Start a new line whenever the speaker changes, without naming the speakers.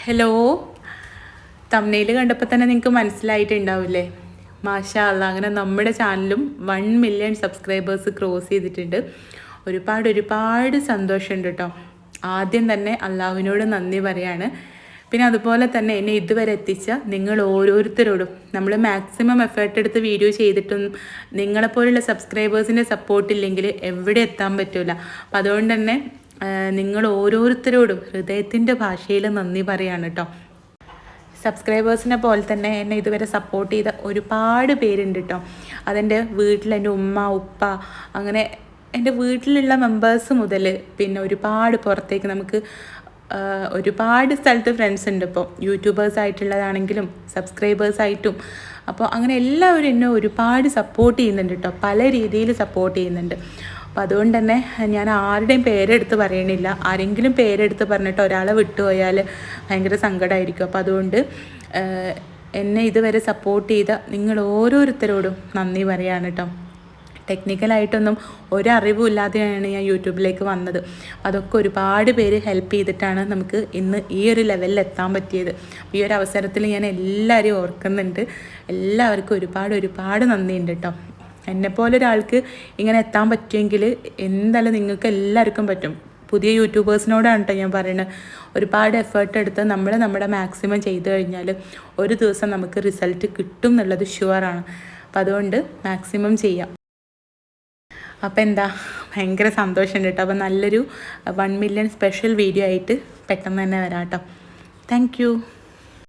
Hello, thumbnail കണ്ടപ്പോൾ തന്നെ നിങ്ങൾക്ക് മനസ്സിലായിട്ടുണ്ടാവില്ലേ? മാഷാ അല്ലാ, അങ്ങനെ നമ്മുടെ ചാനലും 1 മില്യൺ സബ്സ്ക്രൈബേഴ്സ് ക്രോസ് ചെയ്തിട്ടുണ്ട്. ഒരുപാട് സന്തോഷമുണ്ട് കേട്ടോ. ആദ്യം തന്നെ അള്ളാഹുവിനോട് നന്ദി പറയാണ്. പിന്നെ അതുപോലെ തന്നെ എന്നെ ഇതുവരെ എത്തിച്ച നിങ്ങൾ ഓരോരുത്തരോടും, നമ്മൾ മാക്സിമം എഫേർട്ട് എടുത്ത് വീഡിയോ ചെയ്തിട്ടും നിങ്ങളെപ്പോലുള്ള സബ്സ്ക്രൈബേഴ്സിൻ്റെ സപ്പോർട്ടില്ലെങ്കിൽ എവിടെ എത്താൻ പറ്റില്ല. അപ്പം അതുകൊണ്ട് തന്നെ നിങ്ങൾ ഓരോരുത്തരോടും ഹൃദയത്തിൻ്റെ ഭാഷയിൽ നന്ദി പറയാണ് കേട്ടോ. സബ്സ്ക്രൈബേഴ്സിനെ പോലെ തന്നെ എന്നെ ഇതുവരെ സപ്പോർട്ട് ചെയ്ത ഒരുപാട് പേരുണ്ട് കേട്ടോ. അതെൻ്റെ വീട്ടിൽ എൻ്റെ ഉമ്മ ഉപ്പ അങ്ങനെ എൻ്റെ വീട്ടിലുള്ള മെമ്പേഴ്സ് മുതൽ പിന്നെ ഒരുപാട് പുറത്തേക്ക് നമുക്ക് ഒരുപാട് സ്ഥലത്ത് ഫ്രണ്ട്സ് ഉണ്ട്. ഇപ്പോൾ യൂട്യൂബേഴ്സായിട്ടുള്ളതാണെങ്കിലും സബ്സ്ക്രൈബേഴ്സായിട്ടും അപ്പോൾ അങ്ങനെ എല്ലാവരും എന്നെ ഒരുപാട് സപ്പോർട്ട് ചെയ്യുന്നുണ്ട് കേട്ടോ. പല രീതിയിൽ സപ്പോർട്ട് ചെയ്യുന്നുണ്ട്. അപ്പോൾ അതുകൊണ്ട് തന്നെ ഞാൻ ആരുടെയും പേരെടുത്ത് പറയണില്ല. ആരെങ്കിലും പേരെടുത്ത് പറഞ്ഞിട്ട് ഒരാളെ വിട്ടുപോയാൽ ഭയങ്കര സങ്കടമായിരിക്കും. അപ്പോൾ അതുകൊണ്ട് എന്നെ ഇതുവരെ സപ്പോർട്ട് ചെയ്ത നിങ്ങൾ ഓരോരുത്തരോടും നന്ദി പറയാണ് കേട്ടോ. ടെക്നിക്കലായിട്ടൊന്നും ഒരറിവും ഇല്ലാതെയാണ് ഞാൻ യൂട്യൂബിലേക്ക് വന്നത്. അതൊക്കെ ഒരുപാട് പേര് ഹെൽപ്പ് ചെയ്തിട്ടാണ് നമുക്ക് ഇന്ന് ഈ ഒരു ലെവലിൽ എത്താൻ പറ്റിയത്. ഈ ഒരു അവസരത്തിൽ ഞാൻ എല്ലാവരെയും ഓർക്കുന്നുണ്ട്. എല്ലാവർക്കും ഒരുപാട് നന്ദിയുണ്ട് കേട്ടോ. എന്നെപ്പോലെ ഒരാൾക്ക് ഇങ്ങനെ എത്താൻ പറ്റുമെങ്കിൽ എന്തായാലും നിങ്ങൾക്ക് എല്ലാവർക്കും പറ്റും. പുതിയ യൂട്യൂബേഴ്സിനോടാണ് കേട്ടോ ഞാൻ പറയുന്നത്. ഒരുപാട് എഫേർട്ട് എടുത്ത് നമ്മുടെ മാക്സിമം ചെയ്തു കഴിഞ്ഞാൽ ഒരു ദിവസം നമുക്ക് റിസൾട്ട് കിട്ടും എന്നുള്ളത് ഷുവറാണ്. അപ്പം അതുകൊണ്ട് മാക്സിമം ചെയ്യാം. അപ്പോൾ എന്താ, ഭയങ്കര സന്തോഷമുണ്ട് കേട്ടോ. അപ്പോൾ നല്ലൊരു 1 മില്യൺ സ്പെഷ്യൽ വീഡിയോ ആയിട്ട് പെട്ടെന്ന് തന്നെ വരാം കേട്ടോ. Thank you.